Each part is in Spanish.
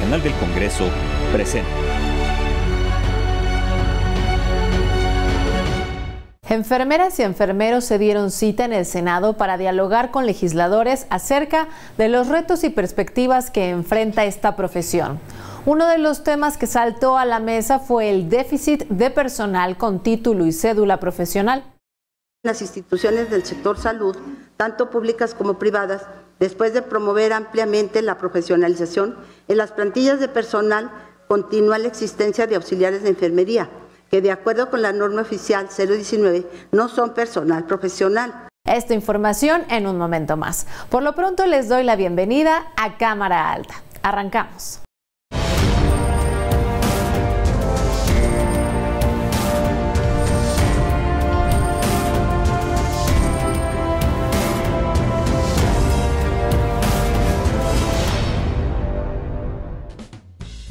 Canal del Congreso presenta. Enfermeras y enfermeros se dieron cita en el Senado para dialogar con legisladores acerca de los retos y perspectivas que enfrenta esta profesión. Uno de los temas que saltó a la mesa fue el déficit de personal con título y cédula profesional. Las instituciones del sector salud, tanto públicas como privadas, después de promover ampliamente la profesionalización, en las plantillas de personal continúa la existencia de auxiliares de enfermería, que de acuerdo con la norma oficial 019 no son personal profesional. Esta información en un momento más. Por lo pronto les doy la bienvenida a Cámara Alta. Arrancamos.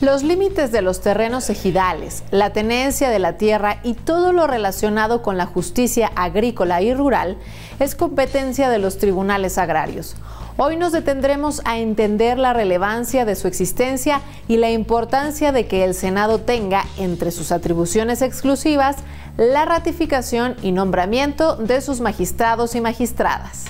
Los límites de los terrenos ejidales, la tenencia de la tierra y todo lo relacionado con la justicia agrícola y rural es competencia de los tribunales agrarios. Hoy nos detendremos a entender la relevancia de su existencia y la importancia de que el Senado tenga entre sus atribuciones exclusivas la ratificación y nombramiento de sus magistrados y magistradas.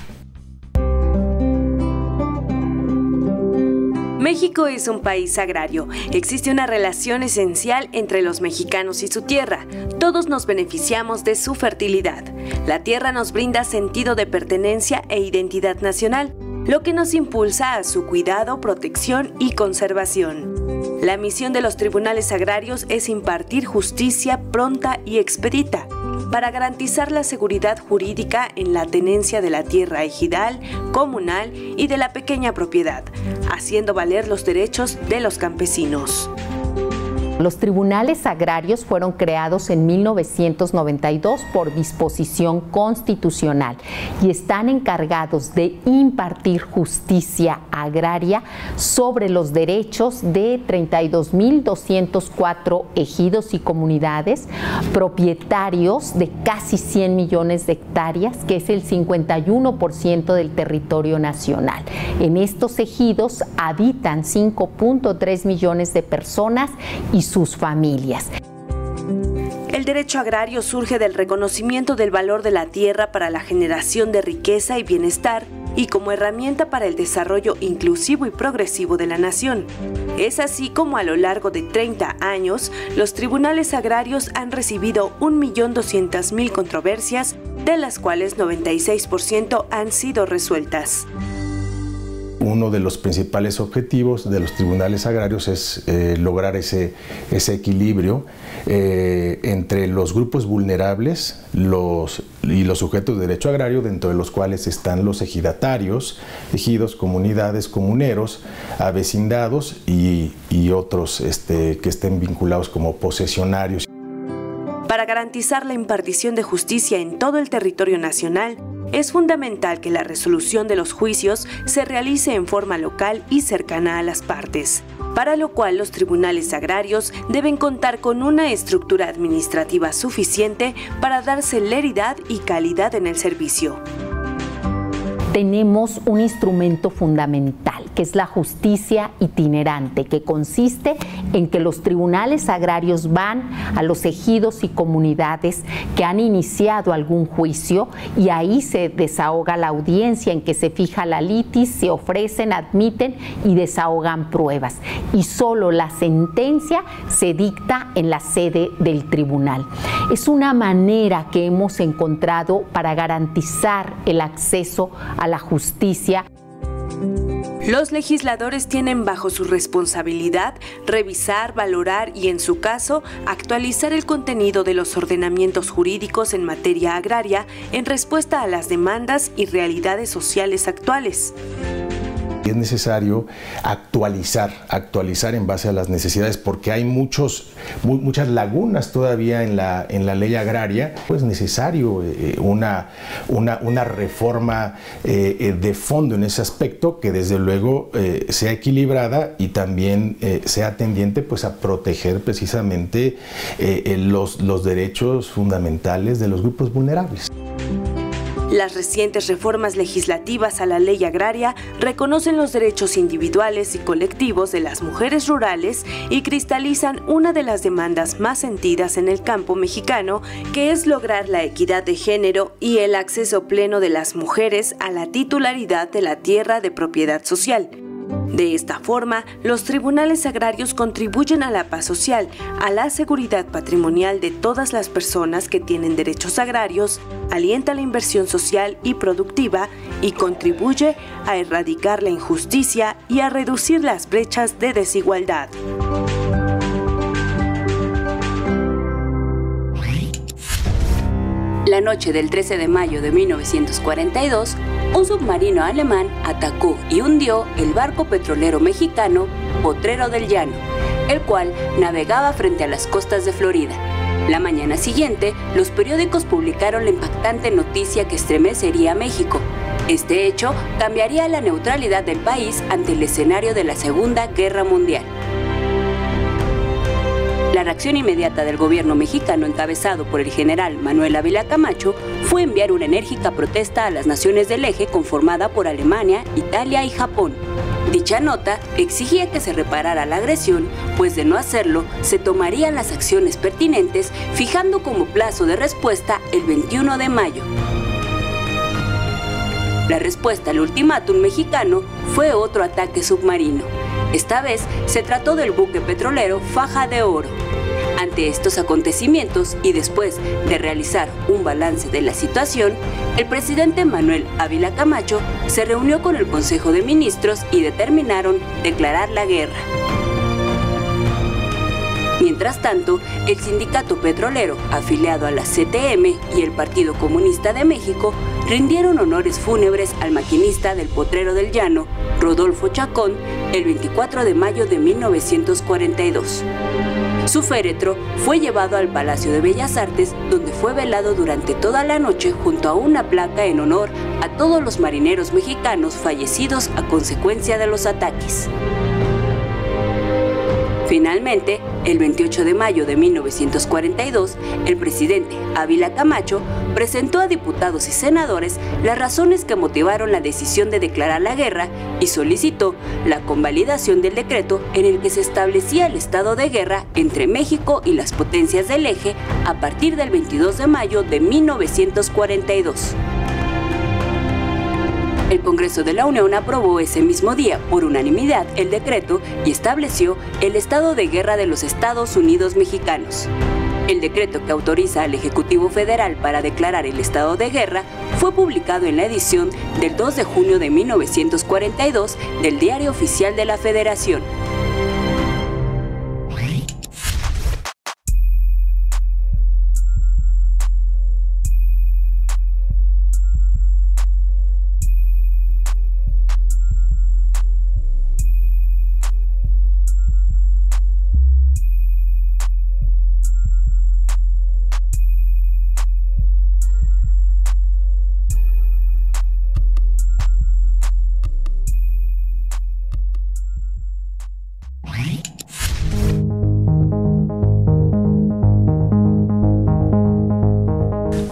México es un país agrario. Existe una relación esencial entre los mexicanos y su tierra. Todos nos beneficiamos de su fertilidad. La tierra nos brinda sentido de pertenencia e identidad nacional, lo que nos impulsa a su cuidado, protección y conservación. La misión de los tribunales agrarios es impartir justicia pronta y expedita, para garantizar la seguridad jurídica en la tenencia de la tierra ejidal, comunal y de la pequeña propiedad, haciendo valer los derechos de los campesinos. Los tribunales agrarios fueron creados en 1992 por disposición constitucional y están encargados de impartir justicia agraria sobre los derechos de 32.204 ejidos y comunidades, propietarios de casi 100 millones de hectáreas, que es el 51% del territorio nacional. En estos ejidos habitan 5.3 millones de personas y sus familias. El derecho agrario surge del reconocimiento del valor de la tierra para la generación de riqueza y bienestar y como herramienta para el desarrollo inclusivo y progresivo de la nación. Es así como a lo largo de 30 años, los tribunales agrarios han recibido 1.200.000 controversias, de las cuales 96% han sido resueltas. Uno de los principales objetivos de los tribunales agrarios es lograr ese equilibrio entre los grupos vulnerables y los sujetos de derecho agrario, dentro de los cuales están los ejidatarios, ejidos, comunidades, comuneros, avecindados y otros que estén vinculados como posesionarios. Para garantizar la impartición de justicia en todo el territorio nacional, es fundamental que la resolución de los juicios se realice en forma local y cercana a las partes, para lo cual los tribunales agrarios deben contar con una estructura administrativa suficiente para dar celeridad y calidad en el servicio. Tenemos un instrumento fundamental, que es la justicia itinerante, que consiste en que los tribunales agrarios van a los ejidos y comunidades que han iniciado algún juicio y ahí se desahoga la audiencia, en que se fija la litis, se ofrecen, admiten y desahogan pruebas. Y solo la sentencia se dicta en la sede del tribunal. Es una manera que hemos encontrado para garantizar el acceso a la justicia. Los legisladores tienen bajo su responsabilidad revisar, valorar y, en su caso, actualizar el contenido de los ordenamientos jurídicos en materia agraria en respuesta a las demandas y realidades sociales actuales. Es necesario actualizar en base a las necesidades, porque hay muchas lagunas todavía en la ley agraria. Es necesario una reforma de fondo en ese aspecto, que desde luego sea equilibrada y también sea tendiente pues a proteger precisamente los derechos fundamentales de los grupos vulnerables. Las recientes reformas legislativas a la ley agraria reconocen los derechos individuales y colectivos de las mujeres rurales y cristalizan una de las demandas más sentidas en el campo mexicano, que es lograr la equidad de género y el acceso pleno de las mujeres a la titularidad de la tierra de propiedad social. De esta forma, los tribunales agrarios contribuyen a la paz social, a la seguridad patrimonial de todas las personas que tienen derechos agrarios, alienta la inversión social y productiva y contribuye a erradicar la injusticia y a reducir las brechas de desigualdad. La noche del 13 de mayo de 1942, un submarino alemán atacó y hundió el barco petrolero mexicano Potrero del Llano, el cual navegaba frente a las costas de Florida. La mañana siguiente, los periódicos publicaron la impactante noticia que estremecería a México. Este hecho cambiaría la neutralidad del país ante el escenario de la Segunda Guerra Mundial. La reacción inmediata del gobierno mexicano, encabezado por el general Manuel Ávila Camacho, fue enviar una enérgica protesta a las naciones del eje conformada por Alemania, Italia y Japón. Dicha nota exigía que se reparara la agresión, pues de no hacerlo, se tomarían las acciones pertinentes, fijando como plazo de respuesta el 21 de mayo. La respuesta al ultimátum mexicano fue otro ataque submarino. Esta vez se trató del buque petrolero Faja de Oro. Ante estos acontecimientos y después de realizar un balance de la situación, el presidente Manuel Ávila Camacho se reunió con el Consejo de Ministros y determinaron declarar la guerra. Mientras tanto, el sindicato petrolero, afiliado a la CTM y el Partido Comunista de México, rindieron honores fúnebres al maquinista del Potrero del Llano, Rodolfo Chacón, el 24 de mayo de 1942. Su féretro fue llevado al Palacio de Bellas Artes, donde fue velado durante toda la noche junto a una placa en honor a todos los marineros mexicanos fallecidos a consecuencia de los ataques. Finalmente, el 28 de mayo de 1942, el presidente Ávila Camacho presentó a diputados y senadores las razones que motivaron la decisión de declarar la guerra y solicitó la convalidación del decreto en el que se establecía el estado de guerra entre México y las potencias del eje a partir del 22 de mayo de 1942. El Congreso de la Unión aprobó ese mismo día, por unanimidad, el decreto y estableció el estado de guerra de los Estados Unidos mexicanos. El decreto que autoriza al Ejecutivo Federal para declarar el estado de guerra fue publicado en la edición del 2 de junio de 1942 del Diario Oficial de la Federación.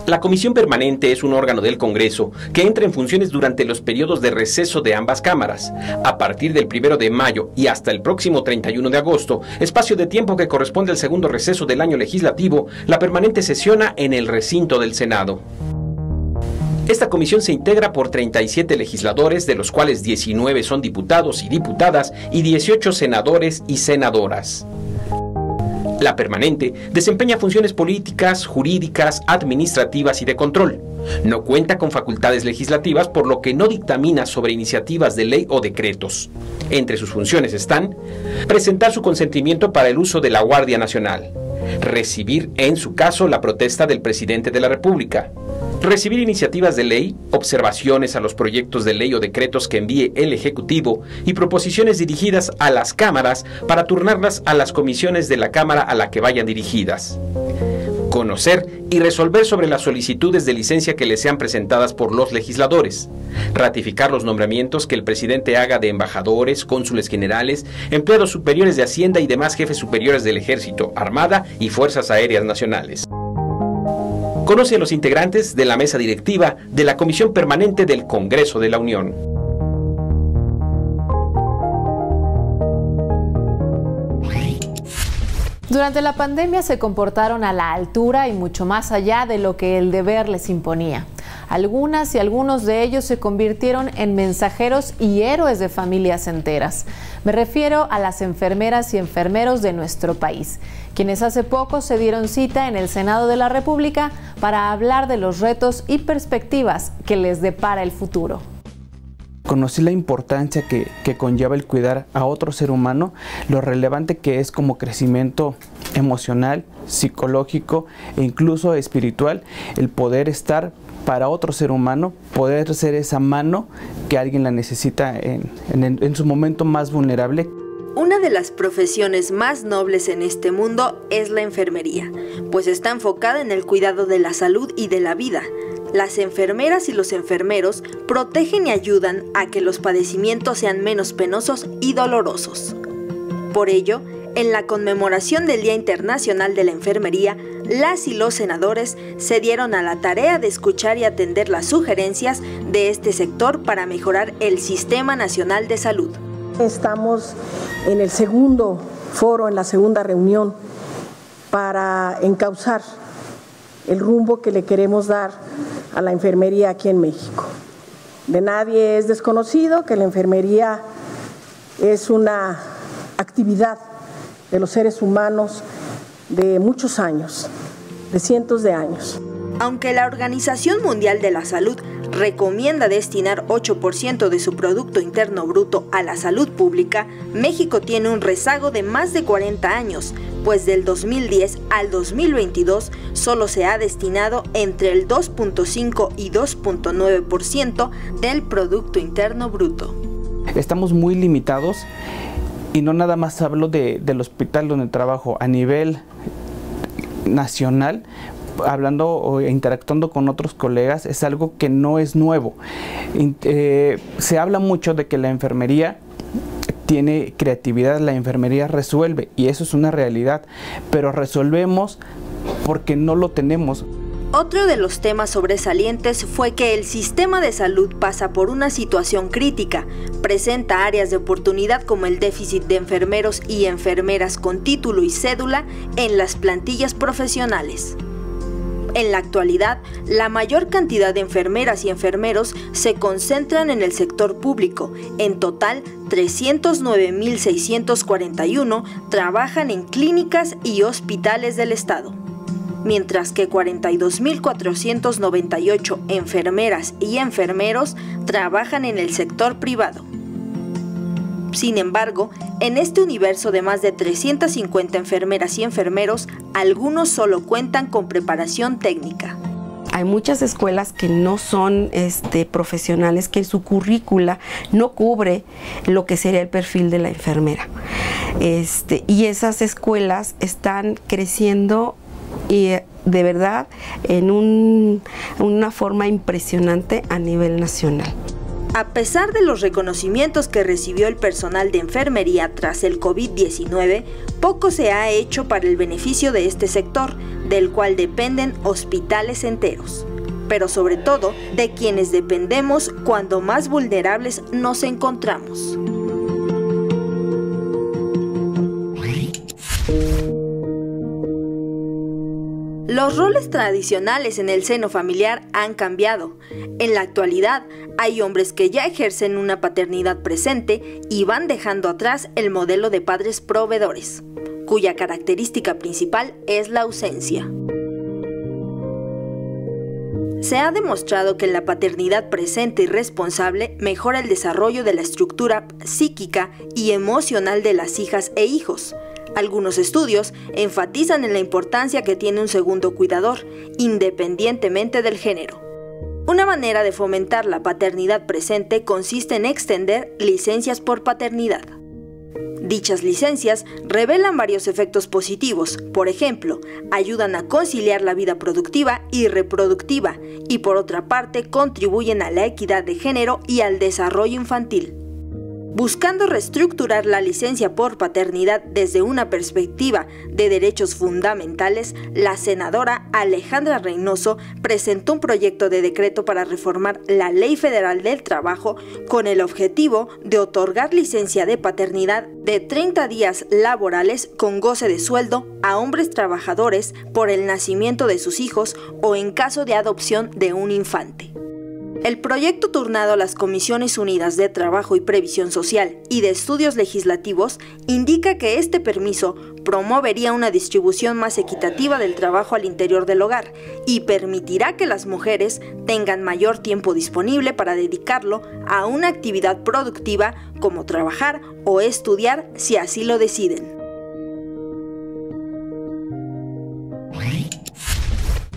La Comisión Permanente es un órgano del Congreso que entra en funciones durante los periodos de receso de ambas cámaras. A partir del 1 de mayo y hasta el próximo 31 de agosto, espacio de tiempo que corresponde al segundo receso del año legislativo, la Permanente sesiona en el recinto del Senado. Esta comisión se integra por 37 legisladores, de los cuales 19 son diputados y diputadas y 18 senadores y senadoras. La Permanente desempeña funciones políticas, jurídicas, administrativas y de control. No cuenta con facultades legislativas, por lo que no dictamina sobre iniciativas de ley o decretos. Entre sus funciones están: presentar su consentimiento para el uso de la Guardia Nacional, recibir, en su caso, la protesta del presidente de la República, recibir iniciativas de ley, observaciones a los proyectos de ley o decretos que envíe el Ejecutivo y proposiciones dirigidas a las cámaras para turnarlas a las comisiones de la Cámara a la que vayan dirigidas. Conocer y resolver sobre las solicitudes de licencia que les sean presentadas por los legisladores. Ratificar los nombramientos que el presidente haga de embajadores, cónsules generales, empleados superiores de Hacienda y demás jefes superiores del Ejército, Armada y Fuerzas Aéreas Nacionales. Conoce a los integrantes de la mesa directiva de la Comisión Permanente del Congreso de la Unión. Durante la pandemia se comportaron a la altura y mucho más allá de lo que el deber les imponía. Algunas y algunos de ellos se convirtieron en mensajeros y héroes de familias enteras. Me refiero a las enfermeras y enfermeros de nuestro país, quienes hace poco se dieron cita en el Senado de la República para hablar de los retos y perspectivas que les depara el futuro. Conocí la importancia que conlleva el cuidar a otro ser humano, lo relevante que es como crecimiento emocional, psicológico e incluso espiritual, el poder estar para otro ser humano, poder ser esa mano que alguien la necesita en su momento más vulnerable. Una de las profesiones más nobles en este mundo es la enfermería, pues está enfocada en el cuidado de la salud y de la vida. Las enfermeras y los enfermeros protegen y ayudan a que los padecimientos sean menos penosos y dolorosos. Por ello, en la conmemoración del Día Internacional de la Enfermería, las y los senadores se dieron a la tarea de escuchar y atender las sugerencias de este sector para mejorar el Sistema Nacional de Salud. Estamos en el segundo foro, en la segunda reunión, para encauzar el rumbo que le queremos dar a la enfermería aquí en México. De nadie es desconocido que la enfermería es una actividad de los seres humanos de muchos años, de cientos de años. Aunque la Organización Mundial de la Salud recomienda destinar 8% de su Producto Interno Bruto a la salud pública, México tiene un rezago de más de 40 años, pues del 2010 al 2022 solo se ha destinado entre el 2.5 y 2.9% del Producto Interno Bruto. Estamos muy limitados y no nada más hablo del hospital donde trabajo, a nivel nacional, hablando o interactuando con otros colegas, es algo que no es nuevo. Se habla mucho de que la enfermería tiene creatividad, la enfermería resuelve, y eso es una realidad, pero resolvemos porque no lo tenemos. Otro de los temas sobresalientes fue que el sistema de salud pasa por una situación crítica, presenta áreas de oportunidad como el déficit de enfermeros y enfermeras con título y cédula en las plantillas profesionales. En la actualidad, la mayor cantidad de enfermeras y enfermeros se concentran en el sector público. En total, 309.641 trabajan en clínicas y hospitales del Estado, mientras que 42.498 enfermeras y enfermeros trabajan en el sector privado. Sin embargo, en este universo de más de 350 enfermeras y enfermeros, algunos solo cuentan con preparación técnica. Hay muchas escuelas que no son profesionales, que su currícula no cubre lo que sería el perfil de la enfermera. Y esas escuelas están creciendo y de verdad en una forma impresionante a nivel nacional. A pesar de los reconocimientos que recibió el personal de enfermería tras el COVID-19, poco se ha hecho para el beneficio de este sector, del cual dependen hospitales enteros, pero sobre todo de quienes dependemos cuando más vulnerables nos encontramos. Los roles tradicionales en el seno familiar han cambiado. En la actualidad, hay hombres que ya ejercen una paternidad presente y van dejando atrás el modelo de padres proveedores, cuya característica principal es la ausencia. Se ha demostrado que la paternidad presente y responsable mejora el desarrollo de la estructura psíquica y emocional de las hijas e hijos. Algunos estudios enfatizan en la importancia que tiene un segundo cuidador, independientemente del género. Una manera de fomentar la paternidad presente consiste en extender licencias por paternidad. Dichas licencias revelan varios efectos positivos, por ejemplo, ayudan a conciliar la vida productiva y reproductiva y por otra parte contribuyen a la equidad de género y al desarrollo infantil. Buscando reestructurar la licencia por paternidad desde una perspectiva de derechos fundamentales, la senadora Alejandra Reynoso presentó un proyecto de decreto para reformar la Ley Federal del Trabajo con el objetivo de otorgar licencia de paternidad de 30 días laborales con goce de sueldo a hombres trabajadores por el nacimiento de sus hijos o en caso de adopción de un infante. El proyecto turnado a las Comisiones Unidas de Trabajo y Previsión Social y de Estudios Legislativos indica que este permiso promovería una distribución más equitativa del trabajo al interior del hogar y permitirá que las mujeres tengan mayor tiempo disponible para dedicarlo a una actividad productiva como trabajar o estudiar si así lo deciden.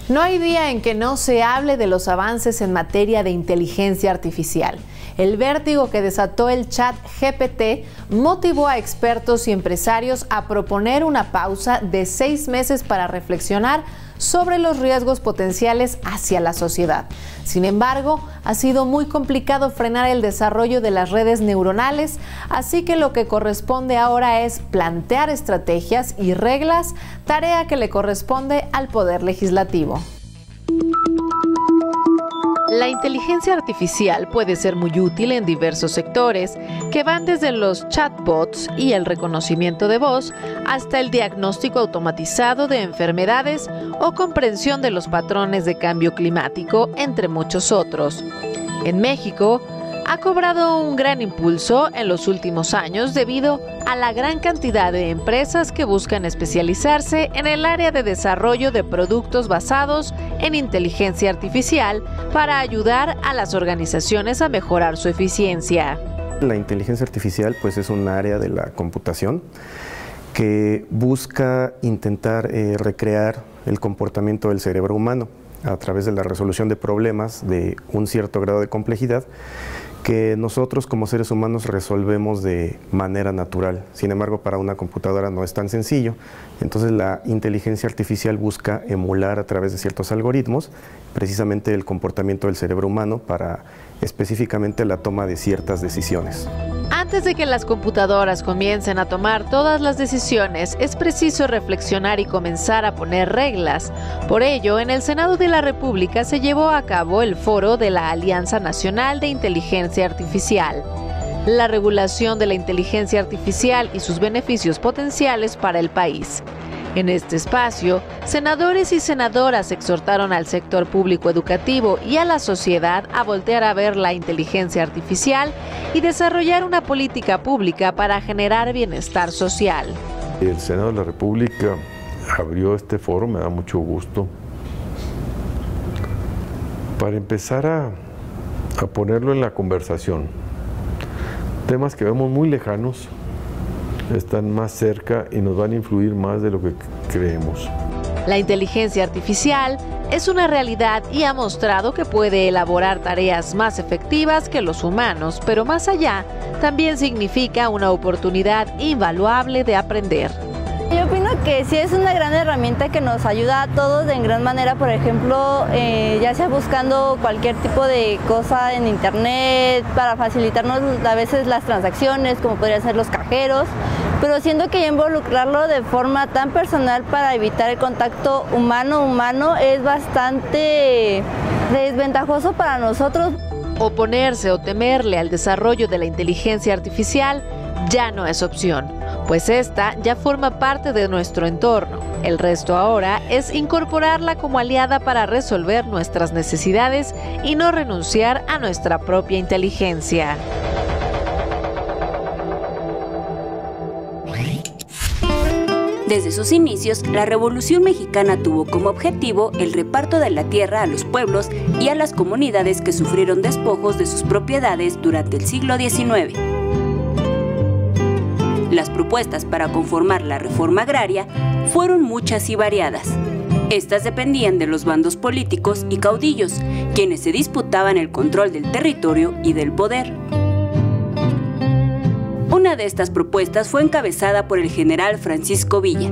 No hay día en que no se hable de los avances en materia de inteligencia artificial. El vértigo que desató el chat GPT motivó a expertos y empresarios a proponer una pausa de 6 meses para reflexionar sobre los riesgos potenciales hacia la sociedad. Sin embargo, ha sido muy complicado frenar el desarrollo de las redes neuronales, así que lo que corresponde ahora es plantear estrategias y reglas, tarea que le corresponde al Poder Legislativo. La inteligencia artificial puede ser muy útil en diversos sectores, que van desde los chatbots y el reconocimiento de voz hasta el diagnóstico automatizado de enfermedades o comprensión de los patrones de cambio climático, entre muchos otros. En México, ha cobrado un gran impulso en los últimos años debido a la gran cantidad de empresas que buscan especializarse en el área de desarrollo de productos basados en inteligencia artificial para ayudar a las organizaciones a mejorar su eficiencia. La inteligencia artificial pues es un área de la computación que busca intentar recrear el comportamiento del cerebro humano a través de la resolución de problemas de un cierto grado de complejidad que nosotros como seres humanos resolvemos de manera natural. Sin embargo, para una computadora no es tan sencillo. Entonces la inteligencia artificial busca emular a través de ciertos algoritmos precisamente el comportamiento del cerebro humano para específicamente la toma de ciertas decisiones. Antes de que las computadoras comiencen a tomar todas las decisiones, es preciso reflexionar y comenzar a poner reglas. Por ello, en el Senado de la República se llevó a cabo el foro de la Alianza Nacional de Inteligencia Artificial. La regulación de la inteligencia artificial y sus beneficios potenciales para el país. En este espacio, senadores y senadoras exhortaron al sector público educativo y a la sociedad a voltear a ver la inteligencia artificial y desarrollar una política pública para generar bienestar social. El Senado de la República abrió este foro, me da mucho gusto, para empezar a ponerlo en la conversación. Temas que vemos muy lejanos, están más cerca y nos van a influir más de lo que creemos. La inteligencia artificial es una realidad y ha mostrado que puede elaborar tareas más efectivas que los humanos, pero más allá, también significa una oportunidad invaluable de aprender. Yo opino que sí es una gran herramienta que nos ayuda a todos en gran manera, por ejemplo, ya sea buscando cualquier tipo de cosa en internet para facilitarnos a veces las transacciones, como podrían ser los cajeros, pero siento que ya involucrarlo de forma tan personal para evitar el contacto humano-humano es bastante desventajoso para nosotros. Oponerse o temerle al desarrollo de la inteligencia artificial ya no es opción, pues esta ya forma parte de nuestro entorno. El resto ahora es incorporarla como aliada para resolver nuestras necesidades y no renunciar a nuestra propia inteligencia. Desde sus inicios, la Revolución Mexicana tuvo como objetivo el reparto de la tierra a los pueblos y a las comunidades que sufrieron despojos de sus propiedades durante el siglo XIX. Las propuestas para conformar la reforma agraria fueron muchas y variadas. Estas dependían de los bandos políticos y caudillos, quienes se disputaban el control del territorio y del poder. Una de estas propuestas fue encabezada por el general Francisco Villa.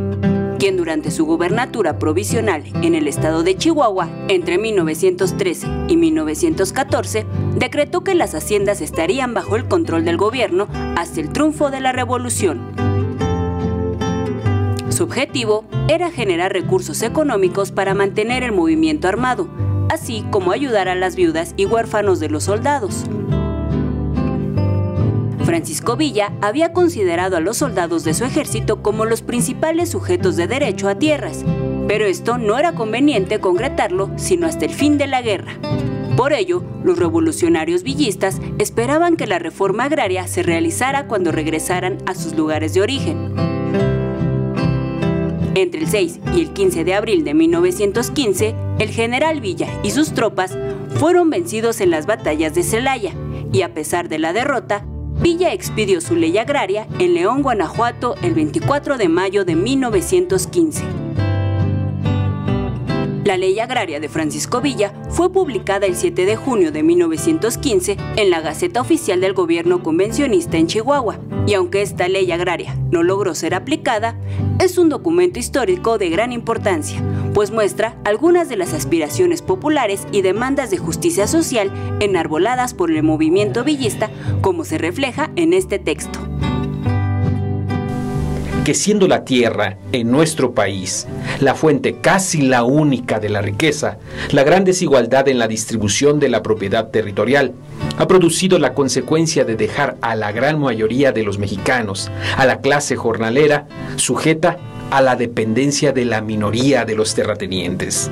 quien durante su gubernatura provisional en el estado de Chihuahua, entre 1913 y 1914, decretó que las haciendas estarían bajo el control del gobierno hasta el triunfo de la Revolución. Su objetivo era generar recursos económicos para mantener el movimiento armado, así como ayudar a las viudas y huérfanos de los soldados. Francisco Villa había considerado a los soldados de su ejército como los principales sujetos de derecho a tierras, pero esto no era conveniente concretarlo sino hasta el fin de la guerra. Por ello, los revolucionarios villistas esperaban que la reforma agraria se realizara cuando regresaran a sus lugares de origen. Entre el 6 y el 15 de abril de 1915, el general Villa y sus tropas fueron vencidos en las batallas de Celaya, y a pesar de la derrota, Villa expidió su ley agraria en León, Guanajuato, el 24 de mayo de 1915. La ley agraria de Francisco Villa fue publicada el 7 de junio de 1915 en la Gaceta Oficial del Gobierno Convencionista en Chihuahua, y aunque esta ley agraria no logró ser aplicada, es un documento histórico de gran importancia, pues muestra algunas de las aspiraciones populares y demandas de justicia social enarboladas por el movimiento villista, como se refleja en este texto. Que siendo la tierra en nuestro país la fuente casi la única de la riqueza, la gran desigualdad en la distribución de la propiedad territorial ha producido la consecuencia de dejar a la gran mayoría de los mexicanos, a la clase jornalera, sujeta a la dependencia de la minoría de los terratenientes,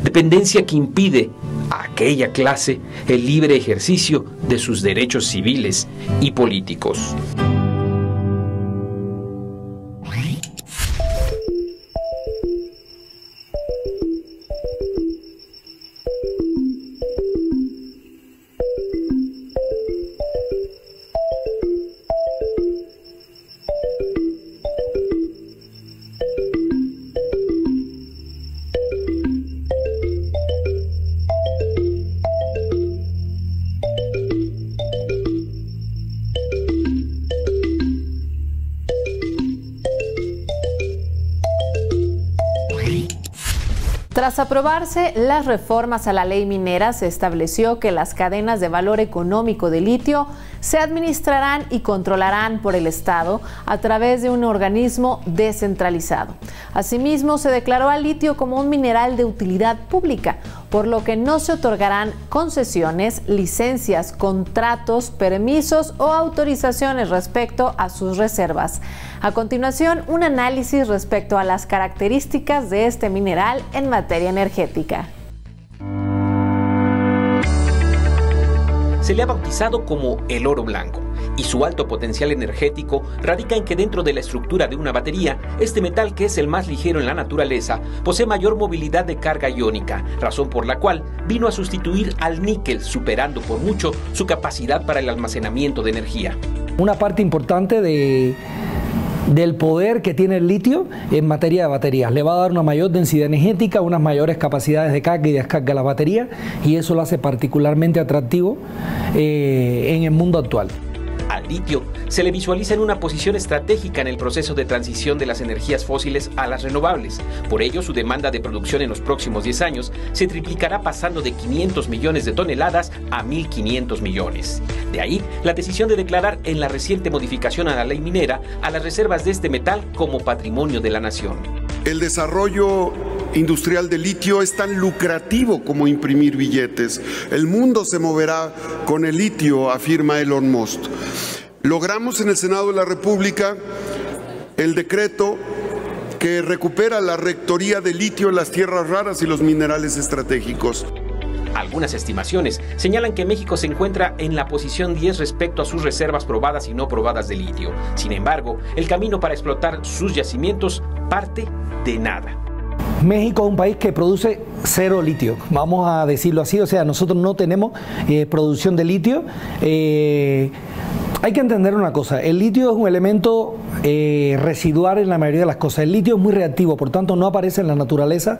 dependencia que impide a aquella clase el libre ejercicio de sus derechos civiles y políticos. Tras aprobarse las reformas a la ley minera, se estableció que las cadenas de valor económico de litio se administrarán y controlarán por el Estado a través de un organismo descentralizado. Asimismo, se declaró al litio como un mineral de utilidad pública, por lo que no se otorgarán concesiones, licencias, contratos, permisos o autorizaciones respecto a sus reservas. A continuación, un análisis respecto a las características de este mineral en materia energética. Se le ha bautizado como el oro blanco, y su alto potencial energético radica en que dentro de la estructura de una batería, este metal, que es el más ligero en la naturaleza, posee mayor movilidad de carga iónica, razón por la cual vino a sustituir al níquel, superando por mucho su capacidad para el almacenamiento de energía. Una parte importante del poder que tiene el litio en materia de baterías. Le va a dar una mayor densidad energética, unas mayores capacidades de carga y descarga a la batería, y eso lo hace particularmente atractivo en el mundo actual. Al litio se le visualiza en una posición estratégica en el proceso de transición de las energías fósiles a las renovables. Por ello, su demanda de producción en los próximos 10 años se triplicará, pasando de 500 millones de toneladas a 1.500 millones. De ahí la decisión de declarar en la reciente modificación a la ley minera a las reservas de este metal como patrimonio de la nación. El desarrollo industrial de litio es tan lucrativo como imprimir billetes. El mundo se moverá con el litio, afirma Elon Musk. Logramos en el Senado de la República el decreto que recupera la rectoría de litio en las tierras raras y los minerales estratégicos. Algunas estimaciones señalan que México se encuentra en la posición 10 respecto a sus reservas probadas y no probadas de litio. Sin embargo, el camino para explotar sus yacimientos parte de nada. México es un país que produce cero litio, vamos a decirlo así, o sea, nosotros no tenemos producción de litio. Hay que entender una cosa, el litio es un elemento residual en la mayoría de las cosas. El litio es muy reactivo, por tanto no aparece en la naturaleza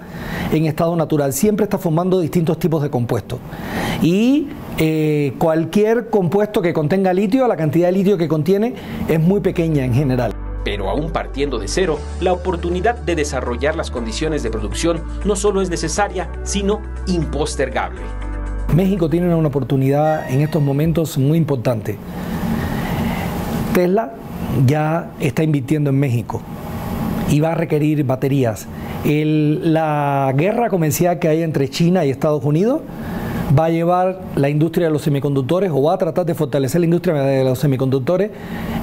en estado natural, siempre está formando distintos tipos de compuestos. Y cualquier compuesto que contenga litio, la cantidad de litio que contiene es muy pequeña en general. Pero aún partiendo de cero, la oportunidad de desarrollar las condiciones de producción no solo es necesaria, sino impostergable. México tiene una oportunidad en estos momentos muy importante. Tesla ya está invirtiendo en México y va a requerir baterías. La guerra comercial que hay entre China y Estados Unidos va a llevar la industria de los semiconductores, o va a tratar de fortalecer la industria de los semiconductores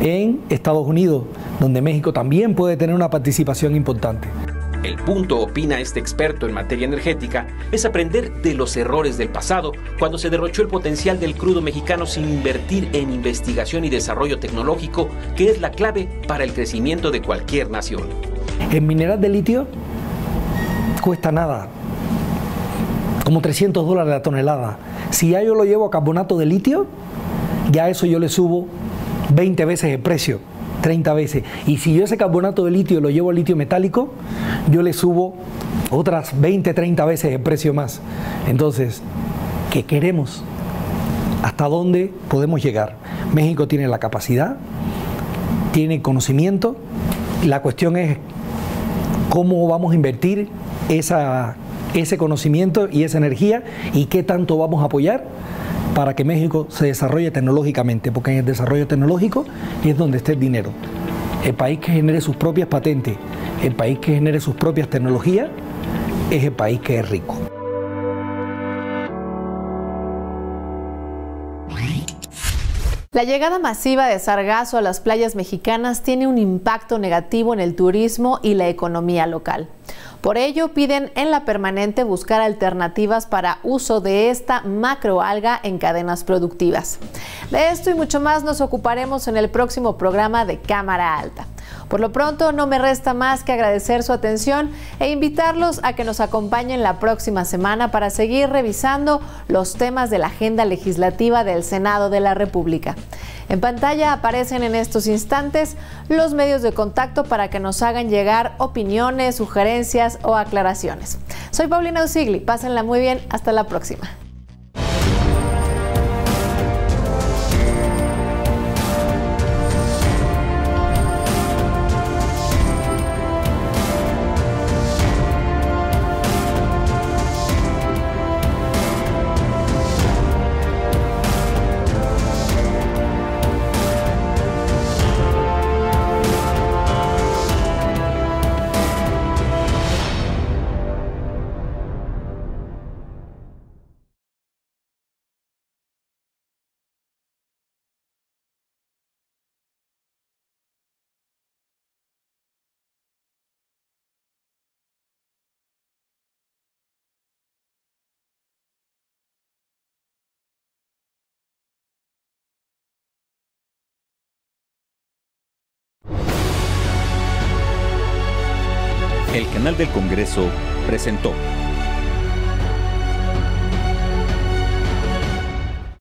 en Estados Unidos, donde México también puede tener una participación importante. El punto, opina este experto en materia energética, es aprender de los errores del pasado, cuando se derrochó el potencial del crudo mexicano sin invertir en investigación y desarrollo tecnológico, que es la clave para el crecimiento de cualquier nación. El mineral de litio cuesta nada, como $300 la tonelada. Si ya yo lo llevo a carbonato de litio, ya eso yo le subo 20 veces el precio, 30 veces. Y si yo ese carbonato de litio lo llevo a litio metálico, yo le subo otras 20, 30 veces el precio más. Entonces, ¿qué queremos? ¿Hasta dónde podemos llegar? México tiene la capacidad, tiene el conocimiento. La cuestión es cómo vamos a invertir ese conocimiento y esa energía, y qué tanto vamos a apoyar para que México se desarrolle tecnológicamente, porque en el desarrollo tecnológico es donde está el dinero. El país que genere sus propias patentes, el país que genere sus propias tecnologías, es el país que es rico. La llegada masiva de sargazo a las playas mexicanas tiene un impacto negativo en el turismo y la economía local. Por ello, piden en la permanente buscar alternativas para uso de esta macroalga en cadenas productivas. De esto y mucho más nos ocuparemos en el próximo programa de Cámara Alta. Por lo pronto, no me resta más que agradecer su atención e invitarlos a que nos acompañen la próxima semana para seguir revisando los temas de la agenda legislativa del Senado de la República. En pantalla aparecen en estos instantes los medios de contacto para que nos hagan llegar opiniones, sugerencias o aclaraciones. Soy Paulina Usigli, pásenla muy bien, hasta la próxima. El canal del Congreso presentó